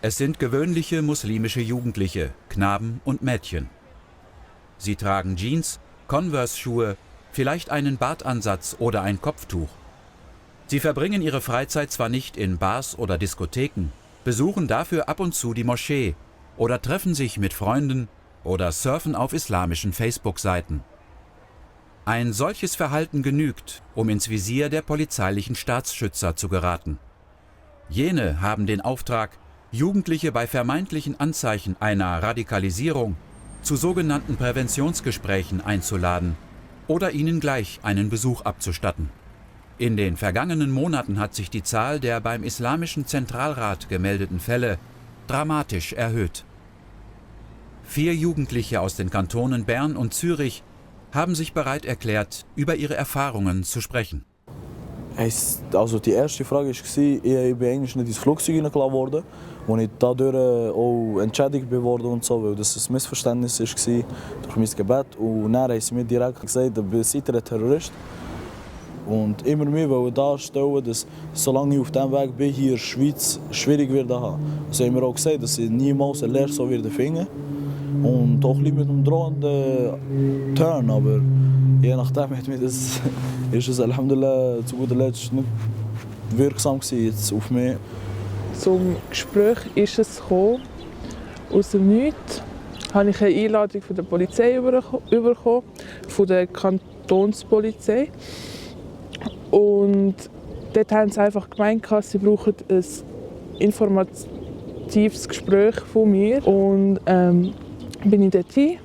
Es sind gewöhnliche muslimische Jugendliche, Knaben und Mädchen. Sie tragen Jeans, Converse-Schuhe, vielleicht einen Bartansatz oder ein Kopftuch. Sie verbringen ihre Freizeit zwar nicht in Bars oder Diskotheken, besuchen dafür ab und zu die Moschee oder treffen sich mit Freunden oder surfen auf islamischen Facebook-Seiten. Ein solches Verhalten genügt, um ins Visier der polizeilichen Staatsschützer zu geraten. Jene haben den Auftrag, Jugendliche bei vermeintlichen Anzeichen einer Radikalisierung zu sogenannten Präventionsgesprächen einzuladen oder ihnen gleich einen Besuch abzustatten. In den vergangenen Monaten hat sich die Zahl der beim Islamischen Zentralrat gemeldeten Fälle dramatisch erhöht. 4 Jugendliche aus den Kantonen Bern und Zürich haben sich bereit erklärt, über ihre Erfahrungen zu sprechen. Also die erste Frage war, ich bin eigentlich nicht ins Flugzeug hineingeladen worden, wo ich dadurch auch entschädigt wurde und so, weil das ein Missverständnis war durch mein Gebet. Und dann haben sie mir direkt gesagt, seid ihr ein Terrorist? Und immer mehr wollen darstellen, dass solange ich auf diesem Weg bin, hier in der Schweiz schwierig wird haben. Sie haben mir auch gesagt, dass ich niemals eine Lehre so finden. Und auch ein bisschen mit dem drohenden Turn, aber je nachdem hat mir das, ist es Alhamdulillah zu guter Letzt nicht wirksam jetzt auf mich. Zum Gespräch ist es gekommen. Aus dem Nichts habe ich eine Einladung von der Polizei bekommen, von der Kantonspolizei. Und dort haben sie einfach gemeint, sie brauchen ein informatives Gespräch von mir. Und bin ich dort hin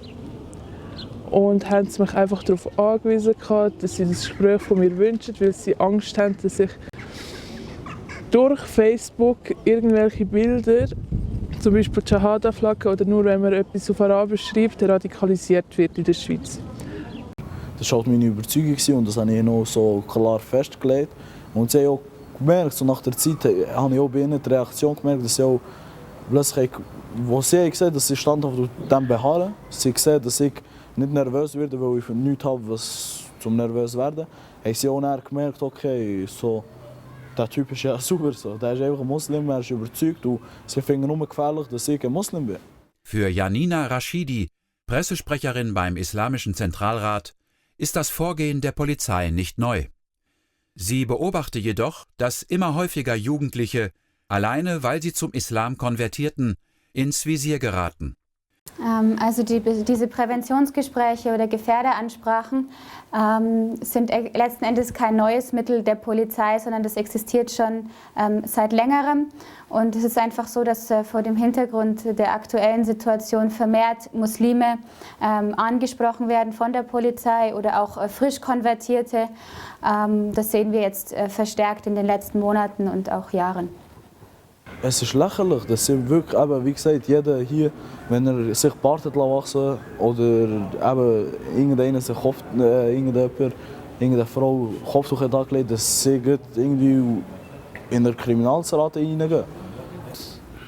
und haben mich einfach darauf angewiesen, dass sie das Gespräch von mir wünschen, weil sie Angst haben, dass ich durch Facebook irgendwelche Bilder, zum Beispiel die Shahada-Flagge oder nur wenn man etwas auf Arabisch schreibt, radikalisiert wird in der Schweiz. Das war halt meine Überzeugung und das habe ich noch so klar festgelegt. Und sie haben auch gemerkt, so nach der Zeit habe ich auch bei ihnen die Reaktion gemerkt, dass sie auch plötzlich, wo sie gesehen, dass sie standhaft auf dem beharren, sie sehen, dass ich nicht nervös werde, weil ich nichts habe, was zum nervös werden, haben sie auch gemerkt, okay, so, der Typ ist ja super, so. Der ist einfach ein Muslim, er ist überzeugt und sie finden nur gefährlich, dass ich ein Muslim bin. Für Janina Rashidi, Pressesprecherin beim Islamischen Zentralrat, ist das Vorgehen der Polizei nicht neu. Sie beobachte jedoch, dass immer häufiger Jugendliche, alleine weil sie zum Islam konvertierten, ins Visier geraten. Also diese Präventionsgespräche oder Gefährderansprachen sind letzten Endes kein neues Mittel der Polizei, sondern das existiert schon seit längerem. Und es ist einfach so, dass vor dem Hintergrund der aktuellen Situation vermehrt Muslime angesprochen werden von der Polizei oder auch frisch Konvertierte. Das sehen wir jetzt verstärkt in den letzten Monaten und auch Jahren. Es ist lächerlich, dass sie wirklich, wie gesagt, jeder hier, wenn er sich Bart wachsen oder irgendeine Frau Kopftuch hat angelegt, dass sie irgendwie in der Kriminalsrate reingehen.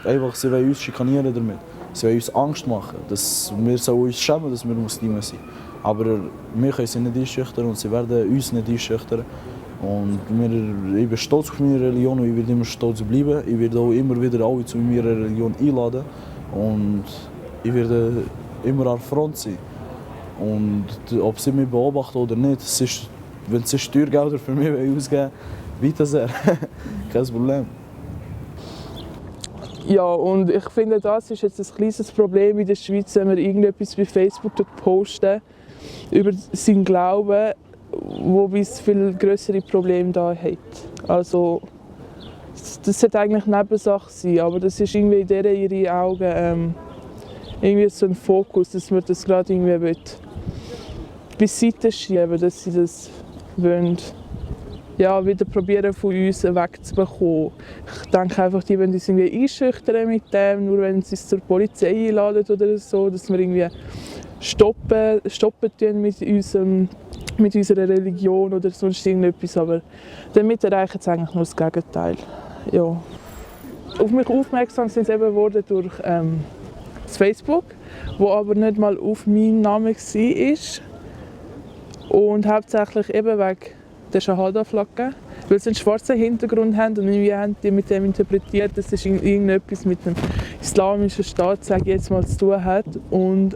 Einfach, sie wollen uns schikanieren damit. Sie wollen uns Angst machen, dass wir uns schämen, dass wir Muslime sind. Aber wir können sie nicht einschüchtern und sie werden uns nicht einschüchtern. Und ich bin stolz auf meine Religion und ich werde immer stolz bleiben. Ich werde auch immer wieder alle zu meiner Religion einladen. Und ich werde immer an der Front sein. Und ob sie mich beobachten oder nicht, wenn sie Steuergelder für mich ausgeben, weiter sehr. Kein Problem. Ja, und ich finde, das ist jetzt ein kleines Problem in der Schweiz, wenn wir irgendetwas bei Facebook posten über seinen Glauben, wo bis viel größere Probleme da hat. Also das sollte eigentlich Nebensache sein, aber das ist irgendwie in ihren Augen irgendwie so ein Fokus, dass man das gerade irgendwie beiseite schieben, dass sie das wollen, ja, wieder probieren von uns wegzubekommen. Ich denke einfach, die wollen uns irgendwie einschüchtern mit dem, nur wenn sie es zur Polizei einladen oder so, dass wir irgendwie stoppen mit unserer Religion oder sonst irgendetwas, aber damit erreichen sie eigentlich nur das Gegenteil. Ja. Auf mich aufmerksam sind sie eben geworden durch das Facebook, wo aber nicht mal auf meinen Namen war. Und hauptsächlich eben wegen der Shahada-Flagge, weil sie einen schwarzen Hintergrund haben und wir haben die mit dem interpretiert, das ist irgendetwas mit dem Islamischen Staat, sage ich jetzt mal, zu tun hat. Und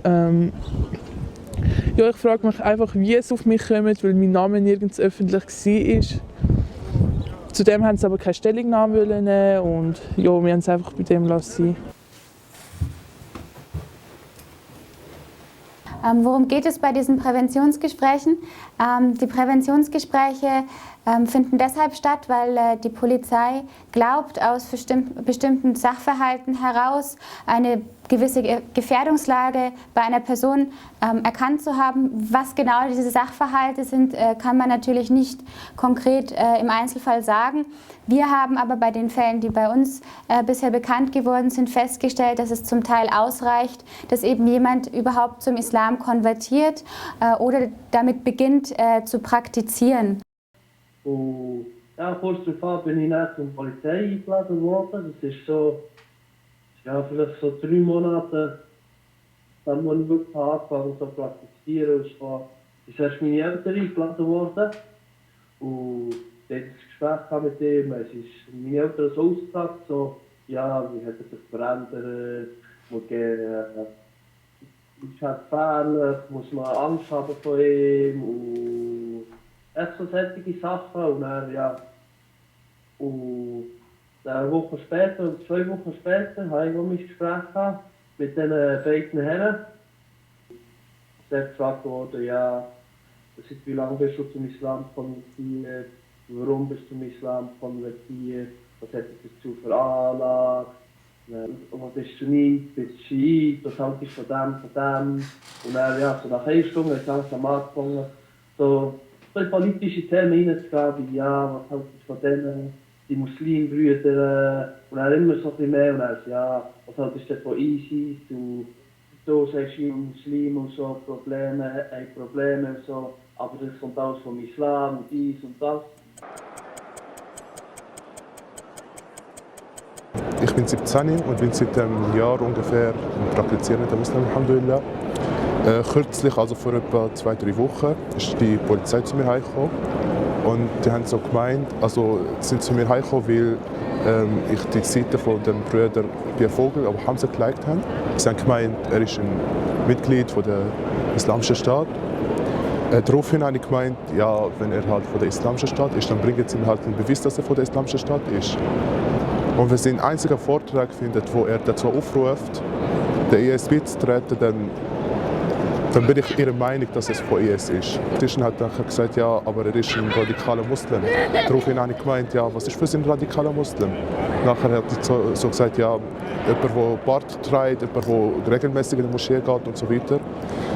ja, ich frage mich einfach, wie es auf mich kommt, weil mein Name nirgends öffentlich war. Zudem haben sie aber keine Stellungnahme nehmen und ja, wir haben es einfach bei dem lassen. Worum geht es bei diesen Präventionsgesprächen? Die Präventionsgespräche finden deshalb statt, weil die Polizei glaubt, aus bestimmten Sachverhalten heraus eine gewisse Gefährdungslage bei einer Person erkannt zu haben. Was genau diese Sachverhalte sind, kann man natürlich nicht konkret im Einzelfall sagen. Wir haben aber bei den Fällen, die bei uns bisher bekannt geworden sind, festgestellt, dass es zum Teil ausreicht, dass eben jemand überhaupt zum Islam konvertiert oder damit beginnt zu praktizieren. Und ja, kurz darauf bin ich dann zur Polizei eingeladen worden. Das ist so, ja, vielleicht so 3 Monate, dann wo ich wirklich angefangen zu praktizieren. Ist erst meine Eltern eingeladen worden. Und dort das Gespräch mit ihm. Es ist meine Eltern so ausgesagt, so, ja, wie hat er sich verändert, ist halt gefährlich, muss man Angst haben vor ihm. Und echt so solche Sachen. Und dann, ja. Und eine Woche später, oder 2 Wochen später, habe ich mein Gespräch mit diesen beiden Herren. Es ist gefragt worden, ja, wie lange bist du zum Islam konvertiert, warum bist du zum Islam konvertiert, was hat dich dazu veranlagt, was bist du nicht, bist du Schiit, was haltest du von dem. Und dann, ja, so nach 1 Stunde hat es langsam angefangen, so in politische Themen hineinzugehen, wie ja, was haltest du von denen, die Muslimbrüder, und dann immer so ein bisschen mehr, und dann ja, was haltest du von ISIS, du sagst, Muslim und so, Probleme und so, aber das kommt alles vom Islam und dies und das. Ich bin 17 und bin seit einem Jahr ungefähr praktizierender Muslim, Alhamdulillah. Kürzlich, also vor etwa 2-3 Wochen, ist die Polizei zu mir heimgekommen. Und die haben so gemeint, also sind zu mir heimgekommen, weil ich die Seite von dem Bruder Pierre Vogel, aber Hamza, geliked habe. Sie haben gemeint, er ist ein Mitglied von der Islamischen Staat. Daraufhin habe ich gemeint, ja, wenn er halt von der Islamischen Staat ist, dann bringen sie ihm halt den Beweis, dass er von der Islamischen Staat ist. Und wenn sie einen einzigen Vortrag finden, wo er dazu aufruft, der IS beizutreten, dann bin ich ihrer Meinung, dass es von IS ist. Die hat dann gesagt, ja, aber er ist ein radikaler Muslim. Daraufhin habe ich gemeint, ja, was ist für ein radikaler Muslim? Nachher hat sie so gesagt, ja, jemand, der Bart trägt, jemand, der regelmäßig in die Moschee geht und so weiter.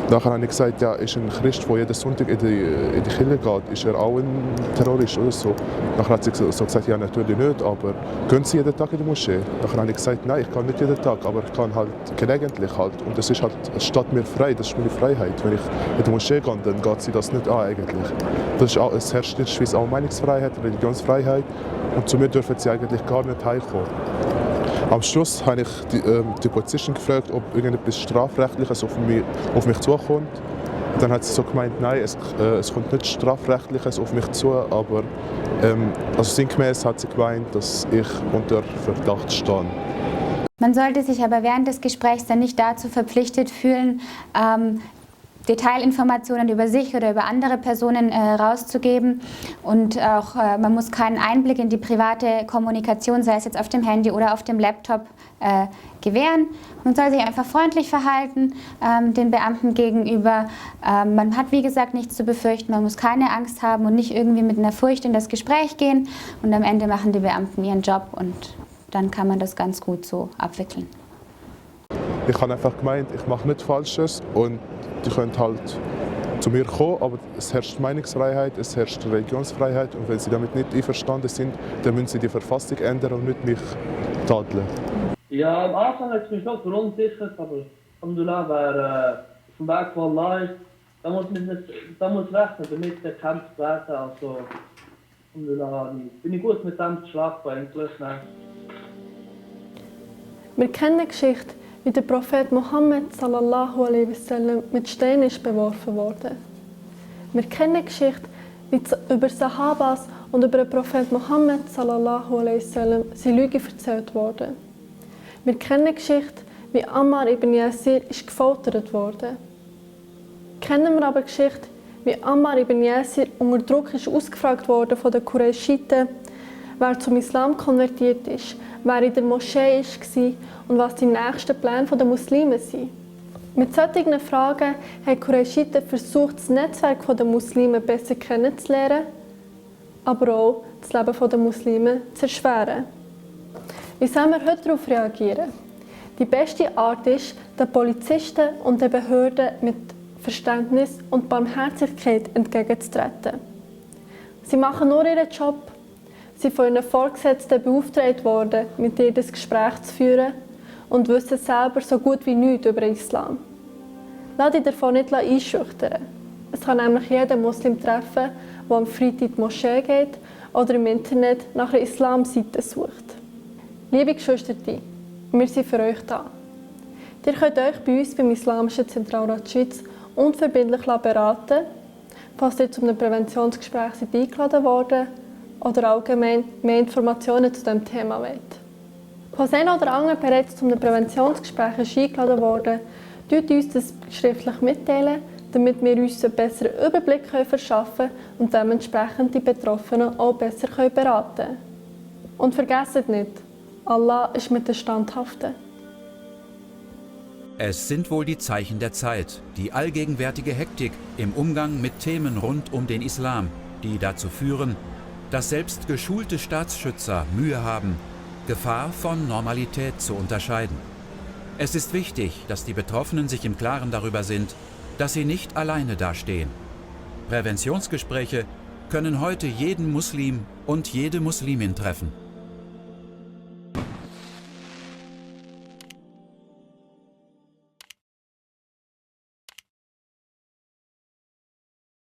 Nachher habe ich gesagt, ja, ist ein Christ, der jeden Sonntag in die Kirche geht, ist er auch ein Terrorist oder so? Nachher hat sie so gesagt, ja, natürlich nicht, aber gehen Sie jeden Tag in die Moschee? Nachher habe ich gesagt, nein, ich kann nicht jeden Tag, aber ich kann halt gelegentlich halt. Und das ist halt, es steht mir frei, das ist meine Freiheit. Wenn ich in die Moschee gehe, dann geht sie das nicht an eigentlich. Das ist auch, es herrscht in der Schweiz auch Meinungsfreiheit, Religionsfreiheit und zu mir dürfen sie eigentlich gar nicht heimkommen. Am Schluss habe ich die Polizistin gefragt, ob irgendetwas Strafrechtliches auf mich zukommt. Dann hat sie so gemeint, nein, es kommt nicht Strafrechtliches auf mich zu, aber also sinngemäß hat sie gemeint, dass ich unter Verdacht stehe. Man sollte sich aber während des Gesprächs dann nicht dazu verpflichtet fühlen, Detailinformationen über sich oder über andere Personen rauszugeben. Und auch man muss keinen Einblick in die private Kommunikation, sei es jetzt auf dem Handy oder auf dem Laptop, gewähren. Man soll sich einfach freundlich verhalten den Beamten gegenüber. Man hat, wie gesagt, nichts zu befürchten, man muss keine Angst haben und nicht irgendwie mit einer Furcht in das Gespräch gehen. Und am Ende machen die Beamten ihren Job und dann kann man das ganz gut so abwickeln. Ich habe einfach gemeint, ich mache nichts Falsches und die können halt zu mir kommen, aber es herrscht Meinungsfreiheit, es herrscht Religionsfreiheit und wenn sie damit nicht einverstanden sind, dann müssen sie die Verfassung ändern und nicht mich tadeln. Ja, am Anfang hat es mich noch verunsichert, aber Alhamdulillah, wer auf dem Weg von Allah ist, da muss rechnen, damit gekämpft werden. Also Alhamdulillah, bin ich gut mit dem Schlag eigentlich. Wir kennen die Geschichte, wie der Prophet Mohammed sallallahu alaihi wasallam mit Steinen ist beworfen wurde. Wir kennen die Geschichte, wie über Sahabas und über den Prophet Mohammed sallallahu alaihi wasallam sie Lügen erzählt wurden. Wir kennen die Geschichte, wie Ammar ibn Yasir gefoltert wurde. Kennen wir aber die Geschichte, wie Ammar ibn Yasir unter Druck ausgefragt wurde von den Qurayshiten, wer zum Islam konvertiert ist, wer in der Moschee war und was die nächsten Pläne der Muslime sind. Mit solchen Fragen haben die Qurayshiten versucht, das Netzwerk der Muslime besser kennenzulernen, aber auch das Leben der Muslime zu erschweren. Wie sollen wir heute darauf reagieren? Die beste Art ist, den Polizisten und den Behörden mit Verständnis und Barmherzigkeit entgegenzutreten. Sie machen nur ihren Job. Sie sind von ihren Vorgesetzten beauftragt worden, mit ihnen das Gespräch zu führen und wissen selber so gut wie nichts über den Islam. Lass dich davon nicht einschüchtern. Es kann nämlich jeder Muslim treffen, der am Freitag in die Moschee geht oder im Internet nach einer Islamseite sucht. Liebe Geschwister, wir sind für euch da. Ihr könnt euch bei uns beim Islamischen Zentralrat Schweiz unverbindlich beraten, falls ihr zu einem Präventionsgespräch eingeladen worden oder allgemein mehr Informationen zu diesem Thema wollt. Falls einer oder andere bereits zu einem Präventionsgespräch eingeladen wurde, teilt uns das schriftlich mitteilen, damit wir uns einen besseren Überblick verschaffen können und dementsprechend die Betroffenen auch besser beraten können. Und vergesst nicht, Allah ist mit den Standhaften. Es sind wohl die Zeichen der Zeit, die allgegenwärtige Hektik im Umgang mit Themen rund um den Islam, die dazu führen, dass selbst geschulte Staatsschützer Mühe haben, Gefahr von Normalität zu unterscheiden. Es ist wichtig, dass die Betroffenen sich im Klaren darüber sind, dass sie nicht alleine dastehen. Präventionsgespräche können heute jeden Muslim und jede Muslimin treffen.